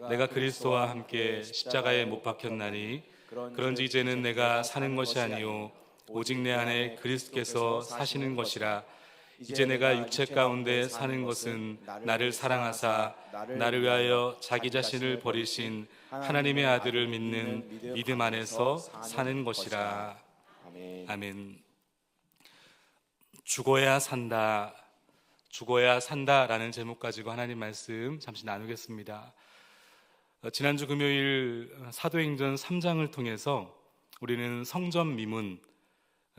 내가 그리스도와 함께 십자가에 못 박혔나니 그런지 이제는 내가 사는 것이 아니요 오직 내 안에 그리스도께서 사시는 것이라. 이제 내가 육체 가운데 사는 것은 나를 사랑하사 나를 위하여 자기 자신을 버리신 하나님의 아들을 믿는 믿음 안에서 사는 것이라. 아멘. 죽어야 산다, 죽어야 산다라는 제목 가지고 하나님 말씀 잠시 나누겠습니다. 지난주 금요일 사도행전 3장을 통해서 우리는 성전 미문,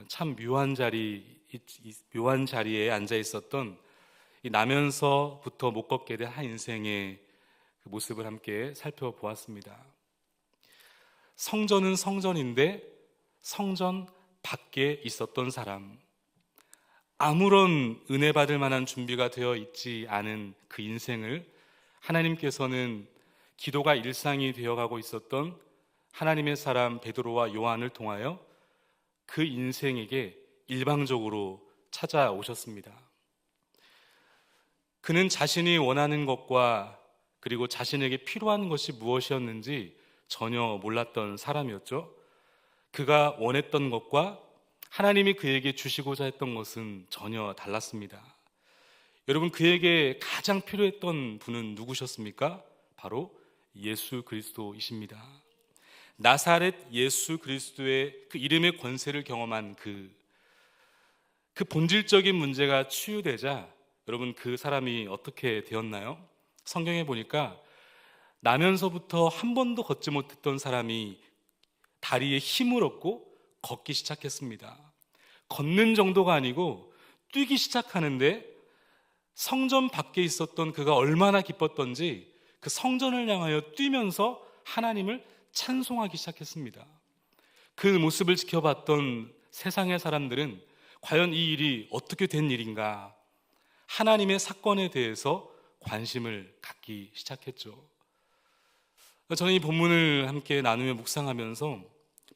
참 묘한 자리에 앉아 있었던 이 나면서부터 못 걷게 된 한 인생의 그 모습을 함께 살펴보았습니다. 성전은 성전인데 성전 밖에 있었던 사람, 아무런 은혜 받을 만한 준비가 되어 있지 않은 그 인생을 하나님께서는 기도가 일상이 되어가고 있었던 하나님의 사람 베드로와 요한을 통하여 그 인생에게 일방적으로 찾아오셨습니다. 그는 자신이 원하는 것과 그리고 자신에게 필요한 것이 무엇이었는지 전혀 몰랐던 사람이었죠. 그가 원했던 것과 하나님이 그에게 주시고자 했던 것은 전혀 달랐습니다. 여러분, 그에게 가장 필요했던 분은 누구셨습니까? 바로 예수 그리스도이십니다. 나사렛 예수 그리스도의 그 이름의 권세를 경험한 그 본질적인 문제가 치유되자 여러분, 그 사람이 어떻게 되었나요? 성경에 보니까 나면서부터 한 번도 걷지 못했던 사람이 다리에 힘을 얻고 걷기 시작했습니다. 걷는 정도가 아니고 뛰기 시작하는데 성전 밖에 있었던 그가 얼마나 기뻤던지 그 성전을 향하여 뛰면서 하나님을 찬송하기 시작했습니다. 그 모습을 지켜봤던 세상의 사람들은 과연 이 일이 어떻게 된 일인가, 하나님의 사건에 대해서 관심을 갖기 시작했죠. 저는 이 본문을 함께 나누며 묵상하면서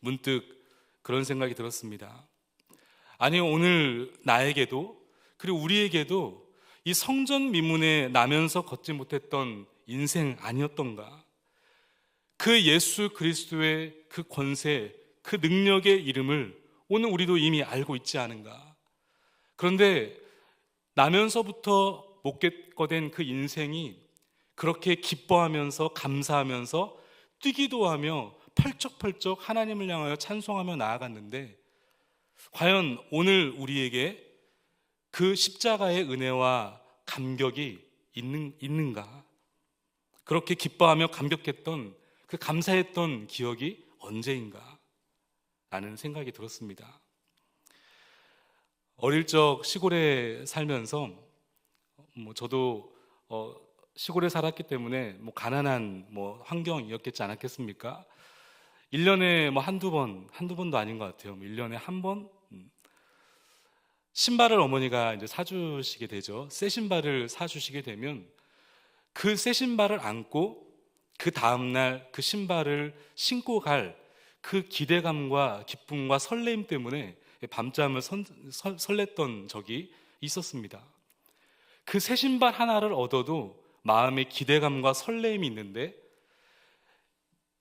문득 그런 생각이 들었습니다. 아니, 오늘 나에게도 그리고 우리에게도 이 성전 미문에 나면서 걷지 못했던 인생 아니었던가? 그 예수 그리스도의 그 권세, 그 능력의 이름을 오늘 우리도 이미 알고 있지 않은가? 그런데 나면서부터 못 걷게 그 인생이 그렇게 기뻐하면서 감사하면서 뛰기도 하며 펄쩍펄쩍 하나님을 향하여 찬송하며 나아갔는데, 과연 오늘 우리에게 그 십자가의 은혜와 감격이 있는가? 그렇게 기뻐하며 감격했던 그 감사했던 기억이 언제인가? 라는 생각이 들었습니다. 어릴 적 시골에 살면서 저도 시골에 살았기 때문에 가난한 환경이었겠지 않았겠습니까? 1년에 한두 번도 아닌 것 같아요. 1년에 한 번 신발을 어머니가 이제 사주시게 되죠. 새 신발을 사주시게 되면 그 새 신발을 안고 그 다음날 그 신발을 신고 갈 그 기대감과 기쁨과 설레임 때문에 밤잠을 설렜던 적이 있었습니다. 그 새 신발 하나를 얻어도 마음에 기대감과 설레임이 있는데,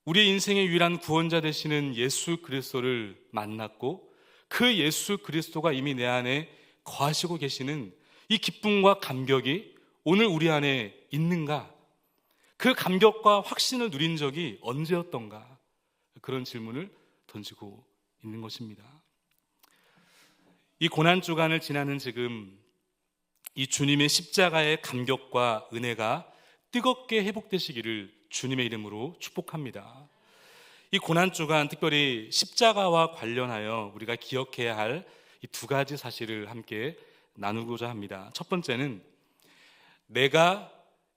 우리의 인생의 유일한 구원자 되시는 예수 그리스도를 만났고 그 예수 그리스도가 이미 내 안에 거하시고 계시는 이 기쁨과 감격이 오늘 우리 안에 있는가? 그 감격과 확신을 누린 적이 언제였던가? 그런 질문을 던지고 있는 것입니다. 이 고난주간을 지나는 지금 이 주님의 십자가의 감격과 은혜가 뜨겁게 회복되시기를 주님의 이름으로 축복합니다. 이 고난주간 특별히 십자가와 관련하여 우리가 기억해야 할 이 두 가지 사실을 함께 나누고자 합니다. 첫 번째는 내가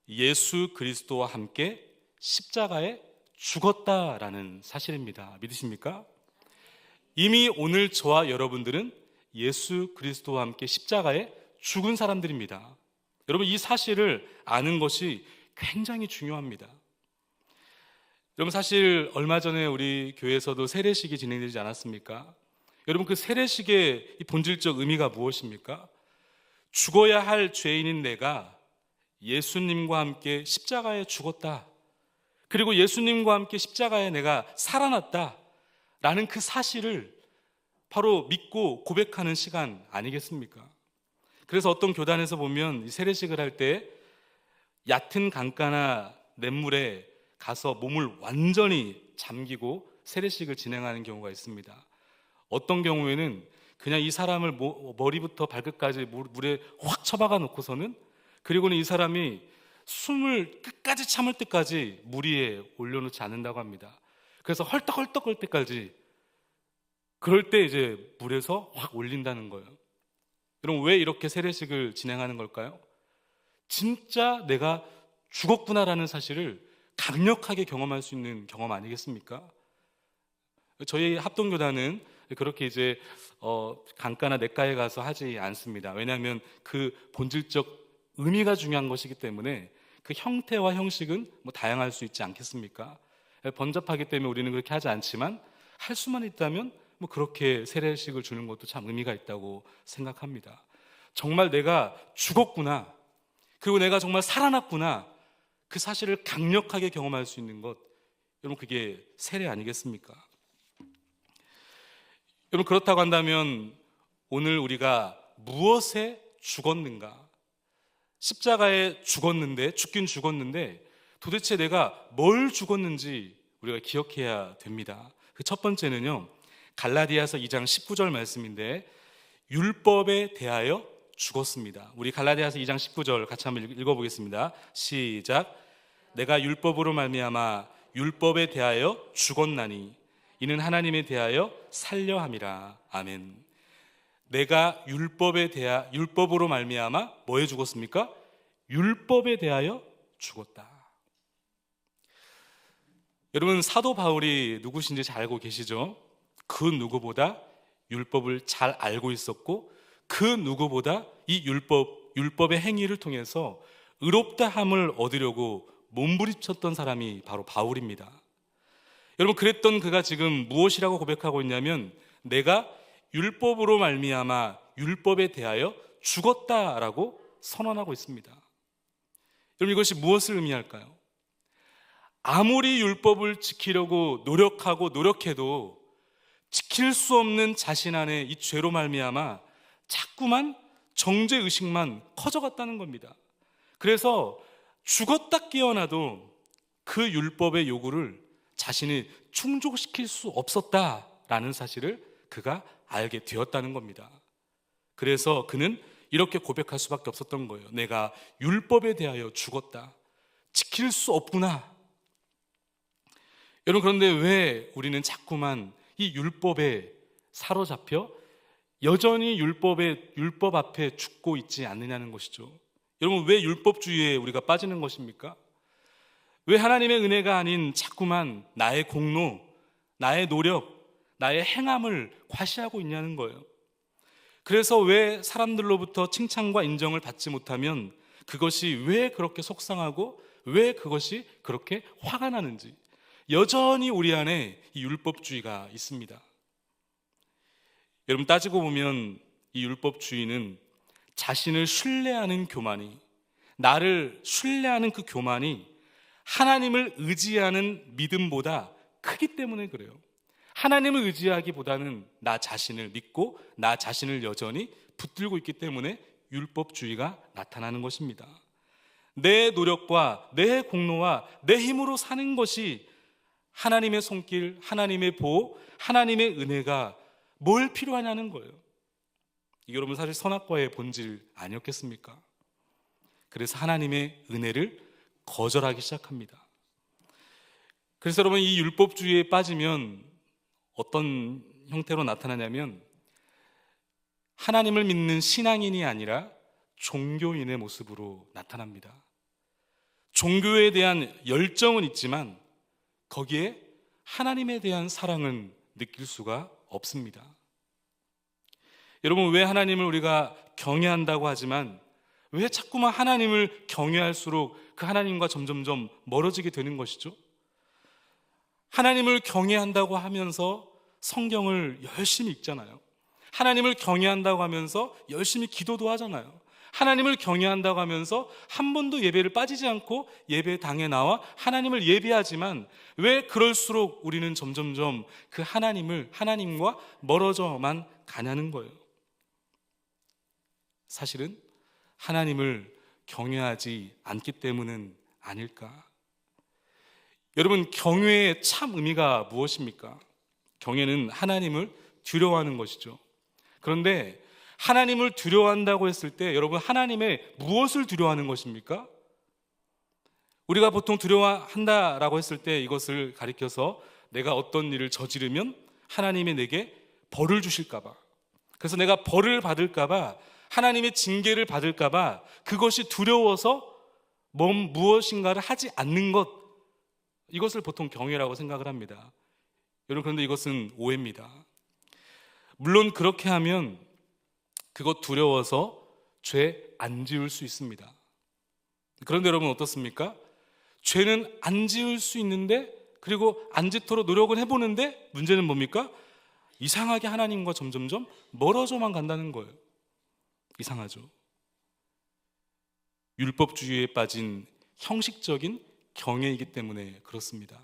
예수 그리스도와 함께 십자가에 죽었다라는 사실입니다. 믿으십니까? 이미 오늘 저와 여러분들은 예수 그리스도와 함께 십자가에 죽은 사람들입니다. 여러분, 이 사실을 아는 것이 굉장히 중요합니다. 여러분, 사실 얼마 전에 우리 교회에서도 세례식이 진행되지 않았습니까? 여러분, 그 세례식의 이 본질적 의미가 무엇입니까? 죽어야 할 죄인인 내가 예수님과 함께 십자가에 죽었다. 그리고 예수님과 함께 십자가에 내가 살아났다라는 그 사실을 바로 믿고 고백하는 시간 아니겠습니까? 그래서 어떤 교단에서 보면 세례식을 할 때 얕은 강가나 냇물에 가서 몸을 완전히 잠기고 세례식을 진행하는 경우가 있습니다. 어떤 경우에는 그냥 이 사람을 머리부터 발끝까지 물에 확 처박아 놓고서는, 그리고는 이 사람이 숨을 끝까지 참을 때까지 물 위에 올려놓지 않는다고 합니다. 그래서 헐떡헐떡 할 때까지, 그럴 때 이제 물에서 확 올린다는 거예요. 여러분, 왜 이렇게 세례식을 진행하는 걸까요? 진짜 내가 죽었구나라는 사실을 강력하게 경험할 수 있는 경험 아니겠습니까? 저희 합동교단은 그렇게 이제 강가나 냇가에 가서 하지 않습니다. 왜냐하면 그 본질적 의미가 중요한 것이기 때문에 그 형태와 형식은 뭐 다양할 수 있지 않겠습니까? 번잡하기 때문에 우리는 그렇게 하지 않지만, 할 수만 있다면 뭐 그렇게 세례식을 주는 것도 참 의미가 있다고 생각합니다. 정말 내가 죽었구나, 그리고 내가 정말 살아났구나, 그 사실을 강력하게 경험할 수 있는 것, 여러분, 그게 세례 아니겠습니까? 여러분, 그렇다고 한다면 오늘 우리가 무엇에 죽었는가? 십자가에 죽긴 죽었는데 도대체 내가 뭘 죽었는지 우리가 기억해야 됩니다. 그 첫 번째는요, 갈라디아서 2장 19절 말씀인데, 율법에 대하여 죽었습니다. 우리 갈라디아서 2장 19절 같이 한번 읽어보겠습니다. 시작. 내가 율법으로 말미암아 율법에 대하여 죽었나니 이는 하나님에 대하여 살려 함이라. 아멘. 내가 율법으로 말미암아 뭐에 죽었습니까? 율법에 대하여 죽었다. 여러분, 사도 바울이 누구신지 잘 알고 계시죠? 그 누구보다 율법을 잘 알고 있었고, 그 누구보다 이 율법의 행위를 통해서 의롭다함을 얻으려고 몸부림쳤던 사람이 바로 바울입니다. 여러분, 그랬던 그가 지금 무엇이라고 고백하고 있냐면, 내가 율법으로 말미암아 율법에 대하여 죽었다라고 선언하고 있습니다. 여러분, 이것이 무엇을 의미할까요? 아무리 율법을 지키려고 노력해도 지킬 수 없는 자신 안에 이 죄로 말미암아 자꾸만 정죄의식만 커져갔다는 겁니다. 그래서 죽었다 깨어나도 그 율법의 요구를 자신이 충족시킬 수 없었다라는 사실을 그가 알게 되었다는 겁니다. 그래서 그는 이렇게 고백할 수밖에 없었던 거예요. 내가 율법에 대하여 죽었다. 지킬 수 없구나. 여러분, 그런데 왜 우리는 자꾸만 이 율법에 사로잡혀 여전히 율법 앞에 죽고 있지 않느냐는 것이죠. 여러분, 왜 율법주의에 우리가 빠지는 것입니까? 왜 하나님의 은혜가 아닌 자꾸만 나의 공로, 나의 노력, 나의 행함을 과시하고 있냐는 거예요. 그래서 왜 사람들로부터 칭찬과 인정을 받지 못하면 그것이 왜 그렇게 속상하고 왜 그것이 그렇게 화가 나는지, 여전히 우리 안에 이 율법주의가 있습니다. 여러분, 따지고 보면 이 율법주의는 자신을 신뢰하는 교만이, 나를 신뢰하는 그 교만이 하나님을 의지하는 믿음보다 크기 때문에 그래요. 하나님을 의지하기보다는 나 자신을 믿고 나 자신을 여전히 붙들고 있기 때문에 율법주의가 나타나는 것입니다. 내 노력과 내 공로와 내 힘으로 사는 것이 하나님의 손길, 하나님의 보호, 하나님의 은혜가 뭘 필요하냐는 거예요. 이게 여러분 사실 선악과의 본질 아니었겠습니까? 그래서 하나님의 은혜를 거절하기 시작합니다. 그래서 여러분, 이 율법주의에 빠지면 어떤 형태로 나타나냐면 하나님을 믿는 신앙인이 아니라 종교인의 모습으로 나타납니다. 종교에 대한 열정은 있지만 거기에 하나님에 대한 사랑은 느낄 수가 없습니다. 여러분, 왜 하나님을 우리가 경외한다고 하지만 왜 자꾸만 하나님을 경외할수록 그 하나님과 점점점 멀어지게 되는 것이죠? 하나님을 경외한다고 하면서 성경을 열심히 읽잖아요. 하나님을 경외한다고 하면서 열심히 기도도 하잖아요. 하나님을 경외한다고 하면서 한 번도 예배를 빠지지 않고 예배당에 나와 하나님을 예배하지만 왜 그럴수록 우리는 점점점 그 하나님과 멀어져만 가냐는 거예요. 사실은 하나님을 경외하지 않기 때문은 아닐까? 여러분, 경외의 참 의미가 무엇입니까? 경외는 하나님을 두려워하는 것이죠. 그런데 하나님을 두려워한다고 했을 때 여러분, 하나님의 무엇을 두려워하는 것입니까? 우리가 보통 두려워한다라고 했을 때 이것을 가리켜서 내가 어떤 일을 저지르면 하나님이 내게 벌을 주실까 봐, 그래서 내가 벌을 받을까 봐, 하나님의 징계를 받을까 봐 그것이 두려워서 무엇인가를 하지 않는 것, 이것을 보통 경외라고 생각을 합니다. 여러분, 그런데 이것은 오해입니다. 물론 그렇게 하면 그것 두려워서 죄 안 지을 수 있습니다. 그런데 여러분 어떻습니까? 죄는 안 지을 수 있는데, 그리고 안 짓도록 노력을 해보는데 문제는 뭡니까? 이상하게 하나님과 점점점 멀어져만 간다는 거예요. 이상하죠. 율법주의에 빠진 형식적인 경외이기 때문에 그렇습니다.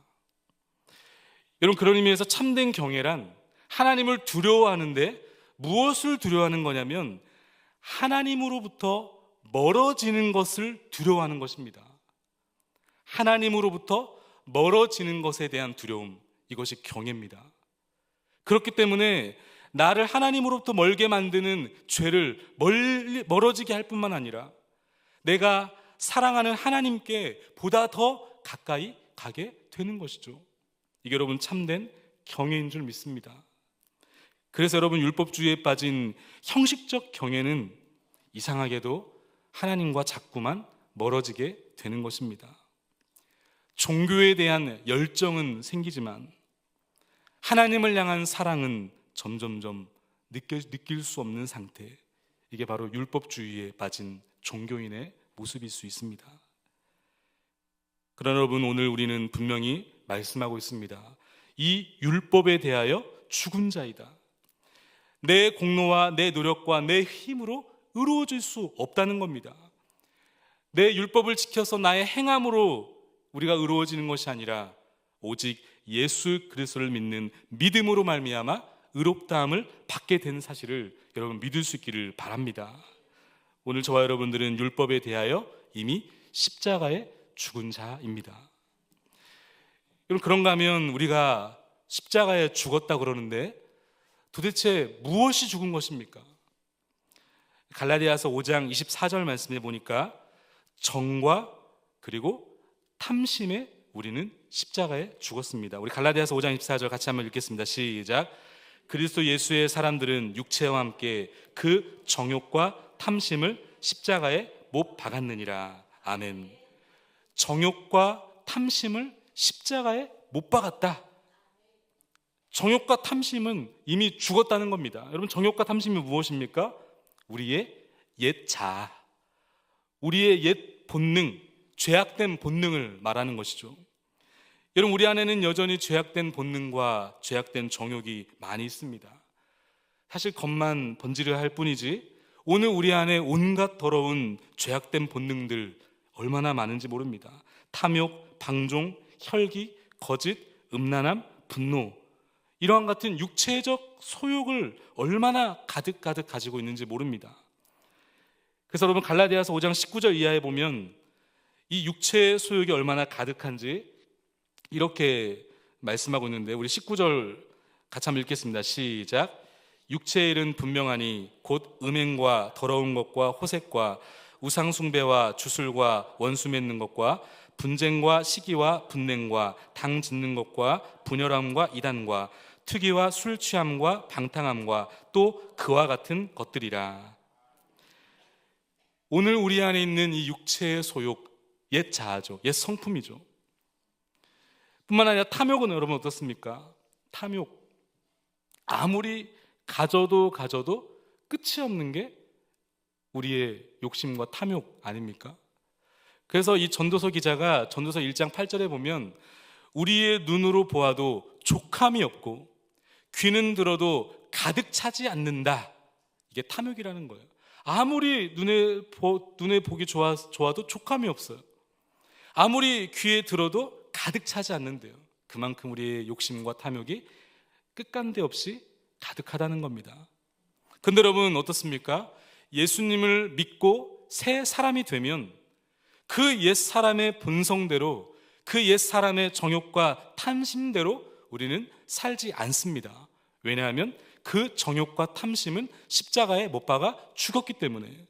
여러분, 그런 의미에서 참된 경외란 하나님을 두려워하는데 무엇을 두려워하는 거냐면 하나님으로부터 멀어지는 것을 두려워하는 것입니다. 하나님으로부터 멀어지는 것에 대한 두려움, 이것이 경외입니다. 그렇기 때문에 나를 하나님으로부터 멀게 만드는 죄를 멀어지게 할 뿐만 아니라 내가 사랑하는 하나님께 보다 더 가까이 가게 되는 것이죠. 이게 여러분 참된 경외인 줄 믿습니다. 그래서 여러분, 율법주의에 빠진 형식적 경외는 이상하게도 하나님과 자꾸만 멀어지게 되는 것입니다. 종교에 대한 열정은 생기지만 하나님을 향한 사랑은 점점점 느낄 수 없는 상태, 이게 바로 율법주의에 빠진 종교인의 모습일 수 있습니다. 그러나 여러분, 오늘 우리는 분명히 말씀하고 있습니다. 이 율법에 대하여 죽은 자이다. 내 공로와 내 노력과 내 힘으로 의로워질 수 없다는 겁니다. 내 율법을 지켜서 나의 행함으로 우리가 의로워지는 것이 아니라 오직 예수 그리스도를 믿는 믿음으로 말미암아 의롭다함을 받게 되는 사실을 여러분 믿을 수 있기를 바랍니다. 오늘 저와 여러분들은 율법에 대하여 이미 십자가에 죽은 자입니다. 여러분, 그런가 하면 우리가 십자가에 죽었다 그러는데 도대체 무엇이 죽은 것입니까? 갈라디아서 5장 24절 말씀에 보니까 정과 그리고 탐심에 우리는 십자가에 죽었습니다. 우리 갈라디아서 5장 24절 같이 한번 읽겠습니다. 시작. 그리스도 예수의 사람들은 육체와 함께 그 정욕과 탐심을 십자가에 못 박았느니라. 아멘. 정욕과 탐심을 십자가에 못 박았다. 정욕과 탐심은 이미 죽었다는 겁니다. 여러분, 정욕과 탐심이 무엇입니까? 우리의 옛 자아, 우리의 옛 본능, 죄악된 본능을 말하는 것이죠. 여러분, 우리 안에는 여전히 죄악된 본능과 죄악된 정욕이 많이 있습니다. 사실 겉만 번지르 할 뿐이지 오늘 우리 안에 온갖 더러운 죄악된 본능들 얼마나 많은지 모릅니다. 탐욕, 방종, 혈기, 거짓, 음란함, 분노, 이러한 같은 육체적 소욕을 얼마나 가득 가지고 있는지 모릅니다. 그래서 여러분, 갈라디아서 5장 19절 이하에 보면 이 육체의 소욕이 얼마나 가득한지 이렇게 말씀하고 있는데, 우리 19절 같이 한번 읽겠습니다. 시작. 육체의 일은 분명하니 곧 음행과 더러운 것과 호색과 우상숭배와 주술과 원수 맺는 것과 분쟁과 시기와 분냉과 당 짓는 것과 분열함과 이단과 투기와 술 취함과 방탕함과 또 그와 같은 것들이라. 오늘 우리 안에 있는 이 육체의 소욕, 옛 자아죠. 옛 성품이죠. 뿐만 아니라 탐욕은 여러분 어떻습니까? 탐욕, 아무리 가져도 끝이 없는 게 우리의 욕심과 탐욕 아닙니까? 그래서 이 전도서 기자가 전도서 1장 8절에 보면 우리의 눈으로 보아도 족함이 없고 귀는 들어도 가득 차지 않는다. 이게 탐욕이라는 거예요. 아무리 눈에 보기 좋아도 촉감이 없어요. 아무리 귀에 들어도 가득 차지 않는데요. 그만큼 우리의 욕심과 탐욕이 끝간데 없이 가득하다는 겁니다. 근데 여러분 어떻습니까? 예수님을 믿고 새 사람이 되면 그 옛 사람의 본성대로, 그 옛 사람의 정욕과 탐심대로 우리는 살지 않습니다. 왜냐하면 그 정욕과 탐심은 십자가에 못 박아 죽었기 때문에.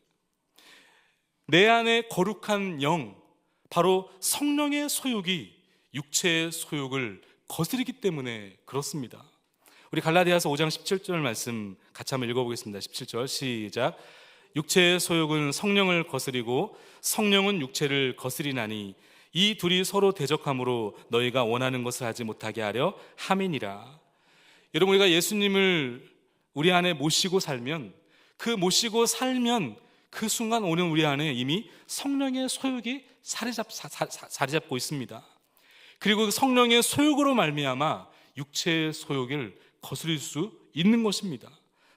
내 안에 거룩한 영, 바로 성령의 소욕이 육체의 소욕을 거스르기 때문에 그렇습니다. 우리 갈라디아서 5장 17절 말씀 같이 한번 읽어보겠습니다. 17절 시작. 육체의 소욕은 성령을 거스리고 성령은 육체를 거스리나니 이 둘이 서로 대적함으로 너희가 원하는 것을 하지 못하게 하려 함이니라. 여러분, 우리가 예수님을 우리 안에 모시고 살면 그 순간 오는 우리 안에 이미 성령의 소욕이 자리 잡고 있습니다. 그리고 그 성령의 소욕으로 말미암아 육체의 소욕을 거스릴 수 있는 것입니다.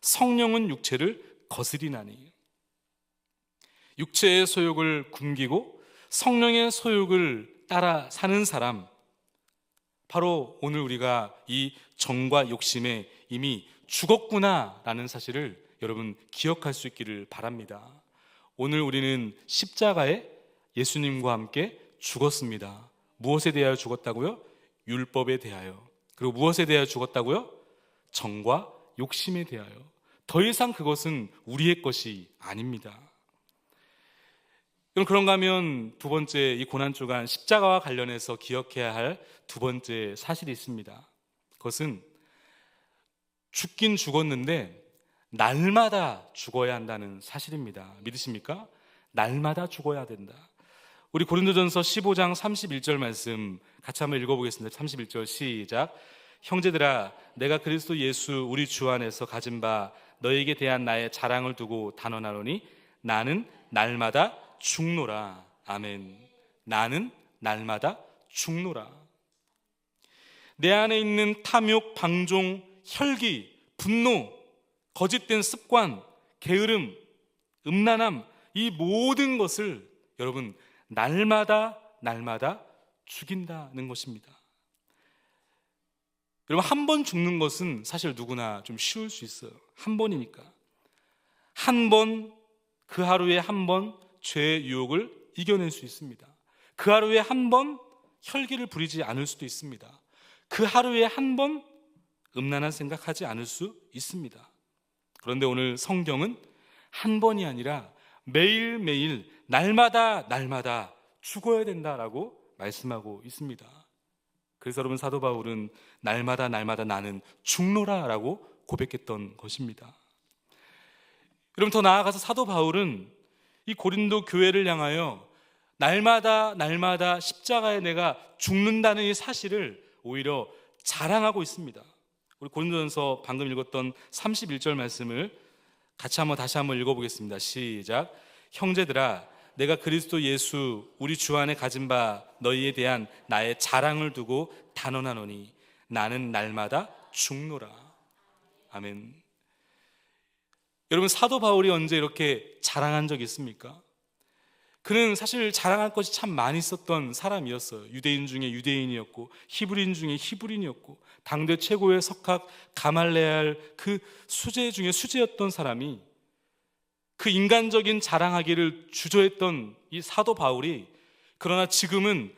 성령은 육체를 거스리나니. 육체의 소욕을 굶기고 성령의 소욕을 따라 사는 사람, 바로 오늘 우리가 이 정과 욕심에 이미 죽었구나라는 사실을 여러분 기억할 수 있기를 바랍니다. 오늘 우리는 십자가에 예수님과 함께 죽었습니다. 무엇에 대하여 죽었다고요? 율법에 대하여. 그리고 무엇에 대하여 죽었다고요? 정과 욕심에 대하여. 더 이상 그것은 우리의 것이 아닙니다. 그런가 하면 두 번째, 이 고난주간 십자가와 관련해서 기억해야 할 두 번째 사실이 있습니다. 그것은 죽긴 죽었는데 날마다 죽어야 한다는 사실입니다. 믿으십니까? 날마다 죽어야 된다. 우리 고린도전서 15장 31절 말씀 같이 한번 읽어보겠습니다. 31절 시작. 형제들아, 내가 그리스도 예수 우리 주 안에서 가진 바 너에게 대한 나의 자랑을 두고 단언하노니 나는 날마다 죽노라. 아멘. 나는 날마다 죽노라. 내 안에 있는 탐욕, 방종, 혈기, 분노, 거짓된 습관, 게으름, 음란함, 이 모든 것을 여러분 날마다 죽인다는 것입니다. 여러분, 한 번 죽는 것은 사실 누구나 좀 쉬울 수 있어요. 한 번이니까. 한 번, 그 하루에 한 번 죄의 유혹을 이겨낼 수 있습니다. 그 하루에 한 번 혈기를 부리지 않을 수도 있습니다. 그 하루에 한 번 음란한 생각하지 않을 수 있습니다. 그런데 오늘 성경은 한 번이 아니라 매일매일 날마다 죽어야 된다라고 말씀하고 있습니다. 그래서 여러분, 사도 바울은 날마다 나는 죽노라라고 고백했던 것입니다. 여러분, 더 나아가서 사도 바울은 이 고린도 교회를 향하여 날마다 십자가에 내가 죽는다는 이 사실을 오히려 자랑하고 있습니다. 우리 고린도전서 방금 읽었던 31절 말씀을 다시 한번 읽어보겠습니다. 시작. 형제들아, 내가 그리스도 예수 우리 주 안에 가진 바 너희에 대한 나의 자랑을 두고 단언하노니 나는 날마다 죽노라. 아멘. 여러분, 사도 바울이 언제 이렇게 자랑한 적이 있습니까? 그는 사실 자랑할 것이 참 많이 있었던 사람이었어요. 유대인 중에 유대인이었고 히브리인 중에 히브리인이었고 당대 최고의 석학 가말레알 그 수재 중에 수재였던 사람이, 그 인간적인 자랑하기를 주저했던 이 사도 바울이, 그러나 지금은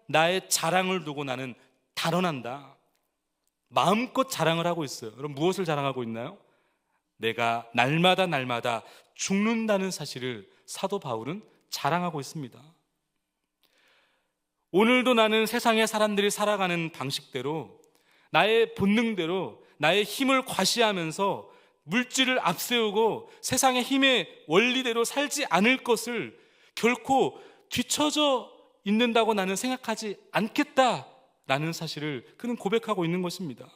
나의 자랑을 두고 나는 단언한다, 마음껏 자랑을 하고 있어요. 여러분, 무엇을 자랑하고 있나요? 내가 날마다 죽는다는 사실을 사도 바울은 자랑하고 있습니다. 오늘도 나는 세상의 사람들이 살아가는 방식대로, 나의 본능대로, 나의 힘을 과시하면서 물질을 앞세우고 세상의 힘의 원리대로 살지 않을 것을 결코 뒤처져 있는다고 나는 생각하지 않겠다라는 사실을 그는 고백하고 있는 것입니다.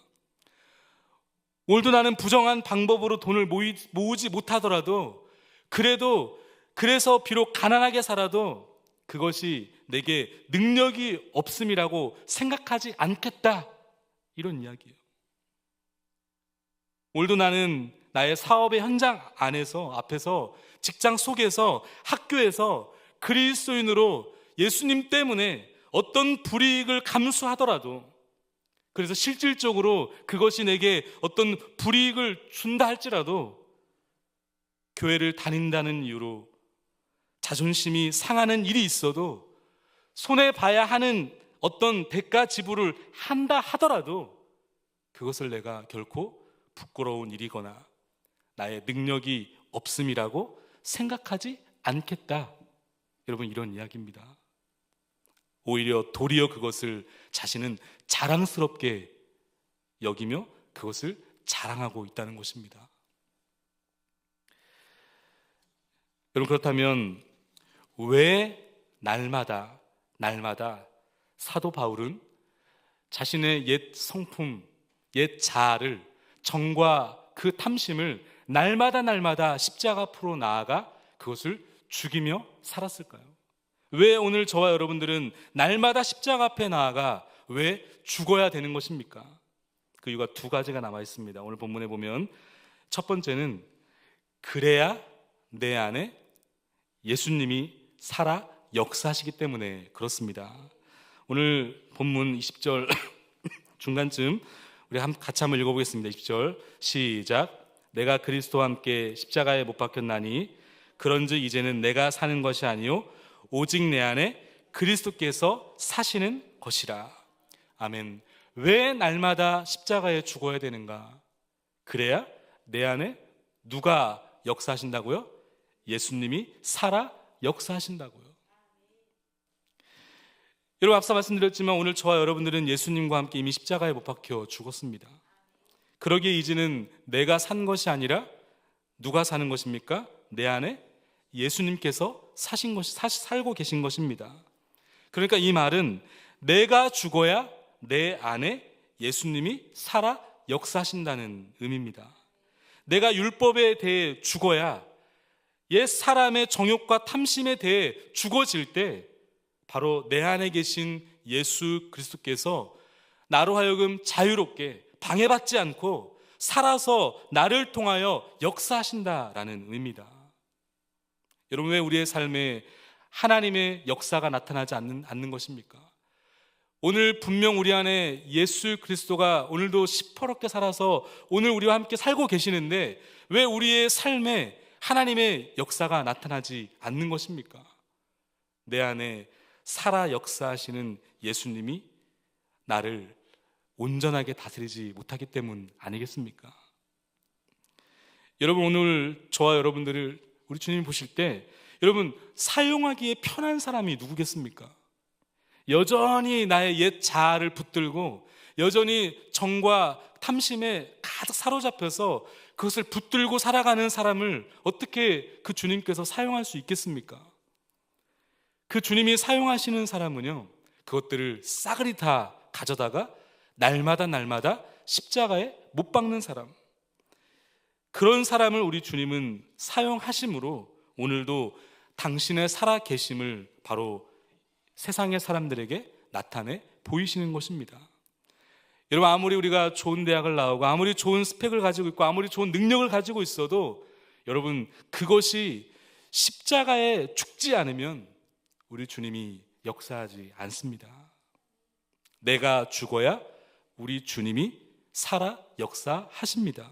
오늘도 나는 부정한 방법으로 돈을 모으지 못하더라도, 그래서 비록 가난하게 살아도 그것이 내게 능력이 없음이라고 생각하지 않겠다, 이런 이야기예요. 오늘도 나는 나의 사업의 현장 앞에서 직장 속에서 학교에서 그리스도인으로 예수님 때문에 어떤 불이익을 감수하더라도, 그래서 실질적으로 그것이 내게 어떤 불이익을 준다 할지라도 교회를 다닌다는 이유로 자존심이 상하는 일이 있어도 손해봐야 하는 어떤 대가 지불을 한다 하더라도 그것을 내가 결코 부끄러운 일이거나 나의 능력이 없음이라고 생각하지 않겠다. 여러분, 이런 이야기입니다. 오히려 도리어 그것을 자신은 자랑스럽게 여기며 그것을 자랑하고 있다는 것입니다. 여러분, 그렇다면 왜 날마다 사도 바울은 자신의 옛 성품, 옛 자아를, 정과 그 탐심을 날마다 십자가 앞으로 나아가 그것을 죽이며 살았을까요? 왜 오늘 저와 여러분들은 날마다 십자가 앞에 나아가 왜 죽어야 되는 것입니까? 그 이유가 두 가지가 남아 있습니다. 오늘 본문에 보면 첫 번째는 그래야 내 안에 예수님이 살아 역사하시기 때문에 그렇습니다. 오늘 본문 20절 중간쯤 우리 같이 한번 읽어보겠습니다. 20절 시작. 내가 그리스도와 함께 십자가에 못 박혔나니 그런즉 이제는 내가 사는 것이 아니요 오직 내 안에 그리스도께서 사시는 것이라. 아멘. 왜 날마다 십자가에 죽어야 되는가? 그래야 내 안에 누가 역사하신다고요? 예수님이 살아 역사하신다고요. 여러분, 앞서 말씀드렸지만 오늘 저와 여러분들은 예수님과 함께 이미 십자가에 못 박혀 죽었습니다. 그러기에 이제는 내가 산 것이 아니라 누가 사는 것입니까? 내 안에 예수님께서 살고 계신 것입니다. 그러니까 이 말은 내가 죽어야 내 안에 예수님이 살아 역사하신다는 의미입니다. 내가 율법에 대해 죽어야 옛 사람의 정욕과 탐심에 대해 죽어질 때 바로 내 안에 계신 예수 그리스도께서 나로 하여금 자유롭게 방해받지 않고 살아서 나를 통하여 역사하신다라는 의미입니다. 여러분, 왜 우리의 삶에 하나님의 역사가 나타나지 않는 것입니까? 오늘 분명 우리 안에 예수 그리스도가 오늘도 시퍼렇게 살아서 오늘 우리와 함께 살고 계시는데 왜 우리의 삶에 하나님의 역사가 나타나지 않는 것입니까? 내 안에 살아 역사하시는 예수님이 나를 온전하게 다스리지 못하기 때문 아니겠습니까? 여러분, 오늘 저와 여러분들을 우리 주님이 보실 때 여러분, 사용하기에 편한 사람이 누구겠습니까? 여전히 나의 옛 자아를 붙들고 여전히 정과 탐심에 가득 사로잡혀서 그것을 붙들고 살아가는 사람을 어떻게 그 주님께서 사용할 수 있겠습니까? 그 주님이 사용하시는 사람은요, 그것들을 싸그리 다 가져다가 날마다 십자가에 못 박는 사람, 그런 사람을 우리 주님은 사용하심으로 오늘도 당신의 살아계심을 바로 세상의 사람들에게 나타내 보이시는 것입니다. 여러분, 아무리 우리가 좋은 대학을 나오고 아무리 좋은 스펙을 가지고 있고 아무리 좋은 능력을 가지고 있어도 여러분, 그것이 십자가에 죽지 않으면 우리 주님이 역사하지 않습니다. 내가 죽어야 우리 주님이 살아 역사하십니다.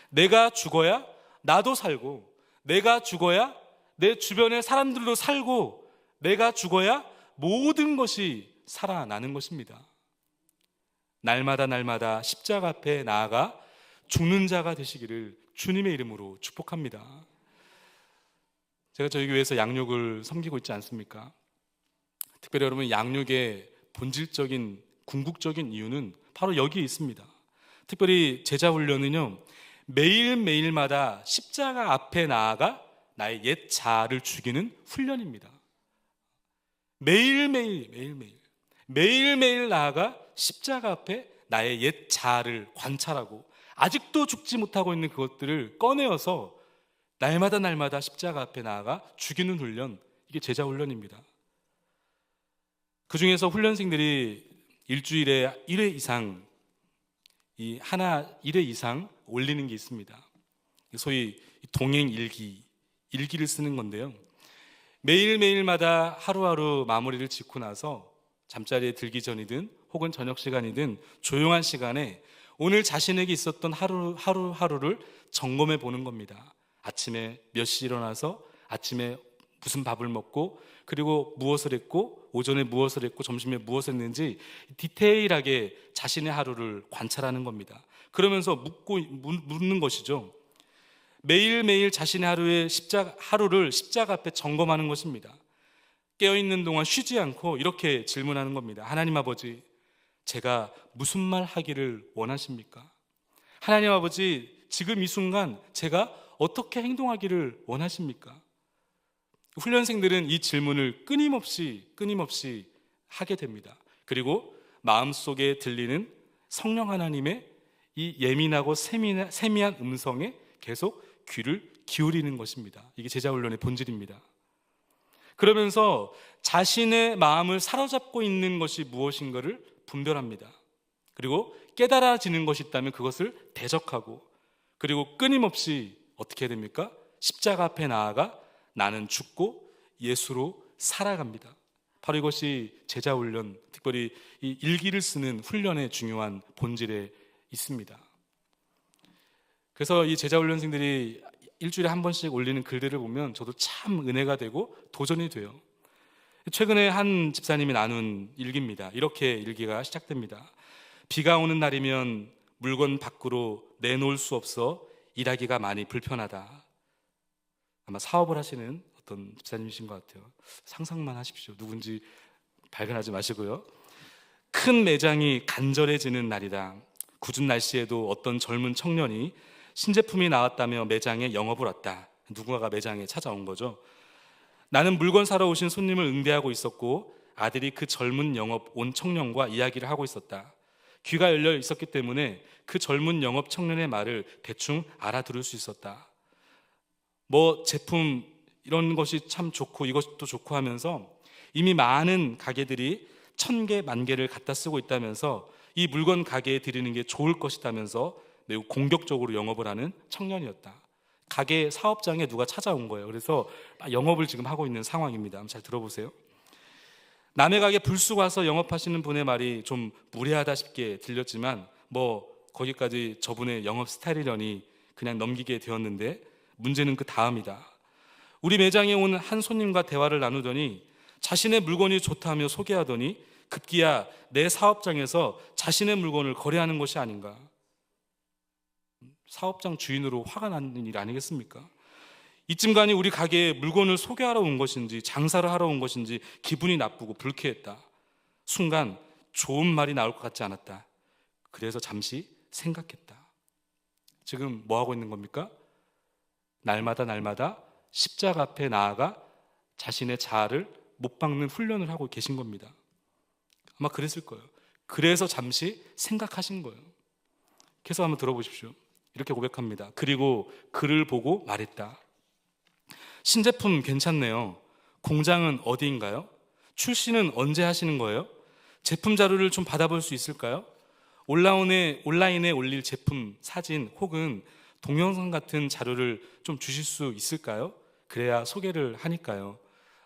내가 죽어야 나도 살고, 내가 죽어야 내 주변의 사람들도 살고, 내가 죽어야 모든 것이 살아나는 것입니다. 날마다 십자가 앞에 나아가 죽는 자가 되시기를 주님의 이름으로 축복합니다. 제가 저희 교회에서 양육을 섬기고 있지 않습니까? 특별히 여러분, 양육의 본질적인 궁극적인 이유는 바로 여기에 있습니다. 특별히 제자훈련은요, 매일매일마다 십자가 앞에 나아가 나의 옛 자아를 죽이는 훈련입니다. 매일매일 나아가 십자가 앞에 나의 옛 자아를 관찰하고 아직도 죽지 못하고 있는 그것들을 꺼내어서 날마다 십자가 앞에 나아가 죽이는 훈련, 이게 제자 훈련입니다. 그 중에서 훈련생들이 일주일에 1회 이상 올리는 게 있습니다. 소위 동행 일기를 쓰는 건데요. 매일매일마다 하루하루 마무리를 짓고 나서 잠자리에 들기 전이든 혹은 저녁 시간이든 조용한 시간에 오늘 자신에게 있었던 하루하루를 점검해 보는 겁니다. 아침에 몇 시 일어나서 아침에 무슨 밥을 먹고 그리고 무엇을 했고 오전에 무엇을 했고 점심에 무엇을 했는지 디테일하게 자신의 하루를 관찰하는 겁니다. 그러면서 묻는 것이죠. 매일매일 자신의 하루를 십자가 앞에 점검하는 것입니다. 깨어있는 동안 쉬지 않고 이렇게 질문하는 겁니다. 하나님 아버지, 제가 무슨 말 하기를 원하십니까? 하나님 아버지, 지금 이 순간 제가 어떻게 행동하기를 원하십니까? 훈련생들은 이 질문을 끊임없이 하게 됩니다. 그리고 마음속에 들리는 성령 하나님의 이 예민하고 세미한 음성에 계속 귀를 기울이는 것입니다. 이게 제자훈련의 본질입니다. 그러면서 자신의 마음을 사로잡고 있는 것이 무엇인가를 분별합니다. 그리고 깨달아지는 것이 있다면 그것을 대적하고, 그리고 끊임없이 어떻게 해야 됩니까? 십자가 앞에 나아가 나는 죽고 예수로 살아갑니다. 바로 이것이 제자훈련, 특별히 이 일기를 쓰는 훈련의 중요한 본질에 있습니다. 그래서 이 제자훈련생들이 일주일에 한 번씩 올리는 글들을 보면 저도 참 은혜가 되고 도전이 돼요. 최근에 한 집사님이 나눈 일기입니다. 이렇게 일기가 시작됩니다. 비가 오는 날이면 물건 밖으로 내놓을 수 없어 일하기가 많이 불편하다. 아마 사업을 하시는 어떤 집사님이신 것 같아요. 상상만 하십시오. 누군지 발견하지 마시고요. 큰 매장이 간절해지는 날이다. 궂은 날씨에도 어떤 젊은 청년이 신제품이 나왔다며 매장에 영업을 왔다. 누군가가 매장에 찾아온 거죠. 나는 물건 사러 오신 손님을 응대하고 있었고 아들이 그 젊은 영업 온 청년과 이야기를 하고 있었다. 귀가 열려 있었기 때문에 그 젊은 영업 청년의 말을 대충 알아들을 수 있었다. 뭐 제품 이런 것이 참 좋고 이것도 좋고 하면서 이미 많은 가게들이 1000개, 10,000개를 갖다 쓰고 있다면서 이 물건 가게에 드리는 게 좋을 것이다면서 매우 공격적으로 영업을 하는 청년이었다. 가게 사업장에 누가 찾아온 거예요. 그래서 영업을 지금 하고 있는 상황입니다. 한번 잘 들어보세요. 남의 가게 불쑥 와서 영업하시는 분의 말이 좀 무례하다 싶게 들렸지만 뭐 거기까지 저분의 영업 스타일이려니 그냥 넘기게 되었는데 문제는 그 다음이다. 우리 매장에 온 한 손님과 대화를 나누더니 자신의 물건이 좋다며 소개하더니 급기야 내 사업장에서 자신의 물건을 거래하는 것이 아닌가. 사업장 주인으로 화가 나는 일 아니겠습니까? 이쯤 가니 우리 가게에 물건을 소개하러 온 것인지 장사를 하러 온 것인지 기분이 나쁘고 불쾌했다. 순간 좋은 말이 나올 것 같지 않았다. 그래서 잠시 생각했다. 지금 뭐 하고 있는 겁니까? 날마다 십자가 앞에 나아가 자신의 자아를 못 박는 훈련을 하고 계신 겁니다. 아마 그랬을 거예요. 그래서 잠시 생각하신 거예요. 계속 한번 들어보십시오. 이렇게 고백합니다. 그리고 그를 보고 말했다. 신제품 괜찮네요. 공장은 어디인가요? 출시는 언제 하시는 거예요? 제품 자료를 좀 받아볼 수 있을까요? 온라인에 올릴 제품 사진 혹은 동영상 같은 자료를 좀 주실 수 있을까요? 그래야 소개를 하니까요.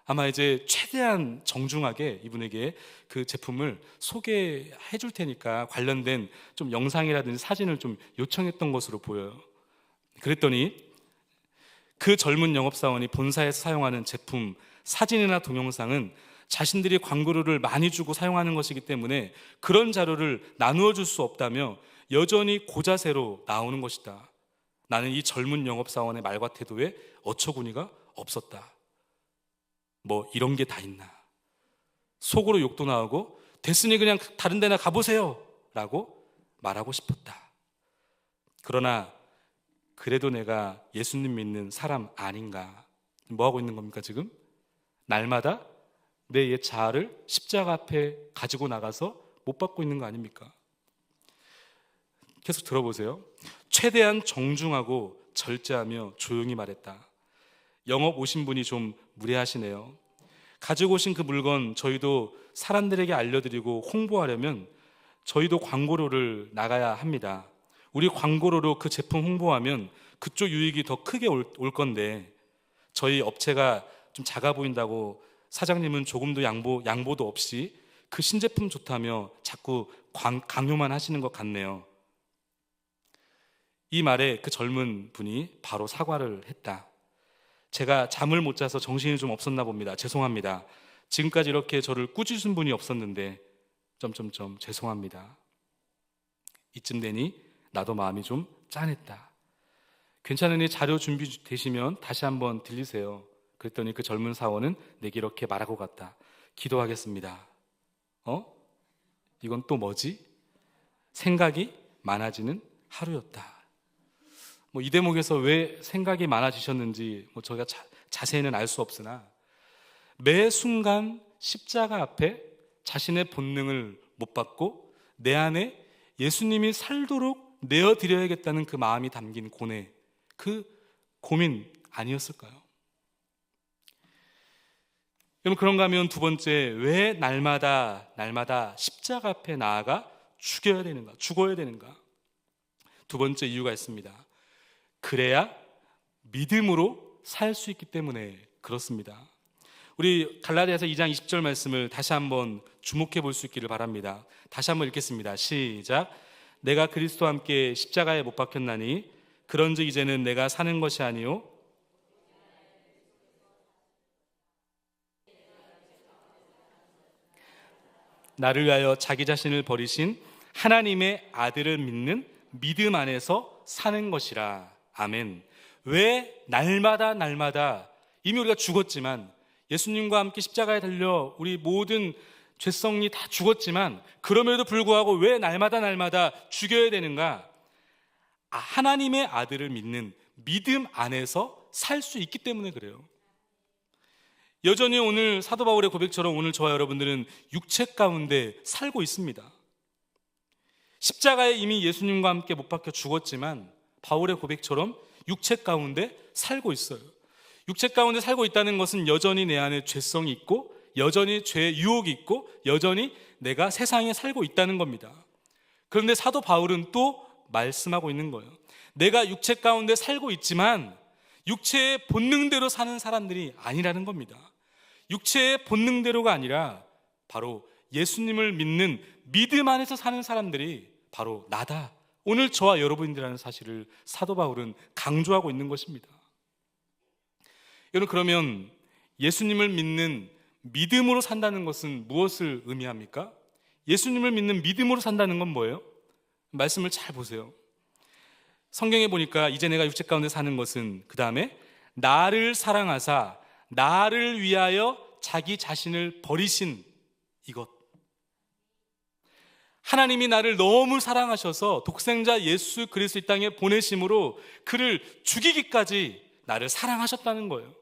아마 이제 최대한 정중하게 이분에게 그 제품을 소개해 줄 테니까 관련된 좀 영상이라든지 사진을 좀 요청했던 것으로 보여요. 그랬더니 그 젊은 영업사원이 본사에서 사용하는 제품 사진이나 동영상은 자신들이 광고료를 많이 주고 사용하는 것이기 때문에 그런 자료를 나누어 줄 수 없다며 여전히 고자세로 나오는 것이다. 나는 이 젊은 영업사원의 말과 태도에 어처구니가 없었다. 뭐 이런 게 다 있나. 속으로 욕도 나오고 됐으니 그냥 다른 데나 가보세요 라고 말하고 싶었다. 그러나 그래도 내가 예수님 믿는 사람 아닌가. 뭐 하고 있는 겁니까 지금? 날마다 내 옛 자아를 십자가 앞에 가지고 나가서 못 받고 있는 거 아닙니까? 계속 들어보세요. 최대한 정중하고 절제하며 조용히 말했다. 영업 오신 분이 좀 무례하시네요. 가지고 오신 그 물건 저희도 사람들에게 알려드리고 홍보하려면 저희도 광고료를 나가야 합니다. 우리 광고로도 그 제품 홍보하면 그쪽 유익이 더 크게 올 건데 저희 업체가 좀 작아 보인다고 사장님은 조금도 양보도 없이 그 신제품 좋다며 자꾸 강요만 하시는 것 같네요. 이 말에 그 젊은 분이 바로 사과를 했다. 제가 잠을 못 자서 정신이 좀 없었나 봅니다. 죄송합니다. 지금까지 이렇게 저를 꾸짖은 분이 없었는데 죄송합니다. 이쯤 되니 나도 마음이 좀 짠했다. 괜찮으니 자료 준비되시면 다시 한번 들리세요. 그랬더니 그 젊은 사원은 내게 이렇게 말하고 갔다. 기도하겠습니다. 이건 또 뭐지? 생각이 많아지는 하루였다. 이 대목에서 왜 생각이 많아지셨는지 저희가 자세히는 알 수 없으나 매 순간 십자가 앞에 자신의 본능을 못 받고 내 안에 예수님이 살도록 내어드려야겠다는 그 마음이 담긴 고뇌, 그 고민 아니었을까요? 여러분, 그런가 하면 두 번째, 왜 날마다 십자가 앞에 나아가 죽어야 되는가? 두 번째 이유가 있습니다. 그래야 믿음으로 살 수 있기 때문에 그렇습니다. 우리 갈라디아서 2장 20절 말씀을 다시 한번 주목해 볼 수 있기를 바랍니다. 다시 한번 읽겠습니다. 시작. 내가 그리스도와 함께 십자가에 못 박혔나니 그런즉 이제는 내가 사는 것이 아니요 나를 위하여 자기 자신을 버리신 하나님의 아들을 믿는 믿음 안에서 사는 것이라. 아멘. 왜 날마다 이미 우리가 죽었지만 예수님과 함께 십자가에 달려 우리 모든 죄성이 다 죽었지만 그럼에도 불구하고 왜 날마다 죽여야 되는가? 하나님의 아들을 믿는 믿음 안에서 살 수 있기 때문에 그래요. 여전히 오늘 사도 바울의 고백처럼 오늘 저와 여러분들은 육체 가운데 살고 있습니다. 십자가에 이미 예수님과 함께 못 박혀 죽었지만 바울의 고백처럼 육체 가운데 살고 있어요. 육체 가운데 살고 있다는 것은 여전히 내 안에 죄성이 있고 여전히 죄의 유혹이 있고 여전히 내가 세상에 살고 있다는 겁니다. 그런데 사도 바울은 또 말씀하고 있는 거예요. 내가 육체 가운데 살고 있지만 육체의 본능대로 사는 사람들이 아니라는 겁니다. 육체의 본능대로가 아니라 바로 예수님을 믿는 믿음 안에서 사는 사람들이 바로 나다. 오늘 저와 여러분이라는 사실을 사도 바울은 강조하고 있는 것입니다. 여러분, 그러면 예수님을 믿는 믿음으로 산다는 것은 무엇을 의미합니까? 예수님을 믿는 믿음으로 산다는 건 뭐예요? 말씀을 잘 보세요. 성경에 보니까 이제 내가 육체 가운데 사는 것은 그 다음에 나를 사랑하사 나를 위하여 자기 자신을 버리신 이것. 하나님이 나를 너무 사랑하셔서 독생자 예수 그리스도 이 땅에 보내심으로 그를 죽이기까지 나를 사랑하셨다는 거예요.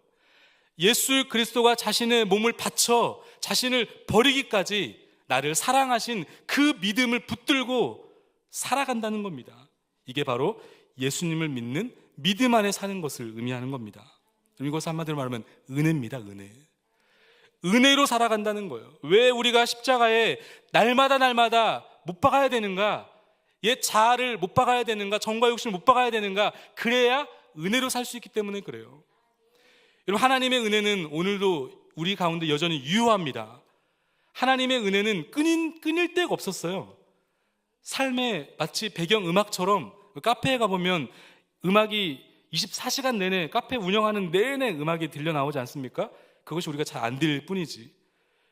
예수 그리스도가 자신의 몸을 바쳐 자신을 버리기까지 나를 사랑하신 그 믿음을 붙들고 살아간다는 겁니다. 이게 바로 예수님을 믿는 믿음 안에 사는 것을 의미하는 겁니다. 이것을 한마디로 말하면 은혜입니다. 은혜로 살아간다는 거예요. 왜 우리가 십자가에 날마다 못 박아야 되는가? 옛 자아를 못 박아야 되는가? 정과 욕심을 못 박아야 되는가? 그래야 은혜로 살 수 있기 때문에 그래요. 여러분, 하나님의 은혜는 오늘도 우리 가운데 여전히 유효합니다. 하나님의 은혜는 끊일 데가 없었어요. 삶의 마치 배경음악처럼 카페에 가보면 음악이 24시간 내내 카페 운영하는 내내 음악이 들려 나오지 않습니까? 그것이 우리가 잘 안 들릴 뿐이지.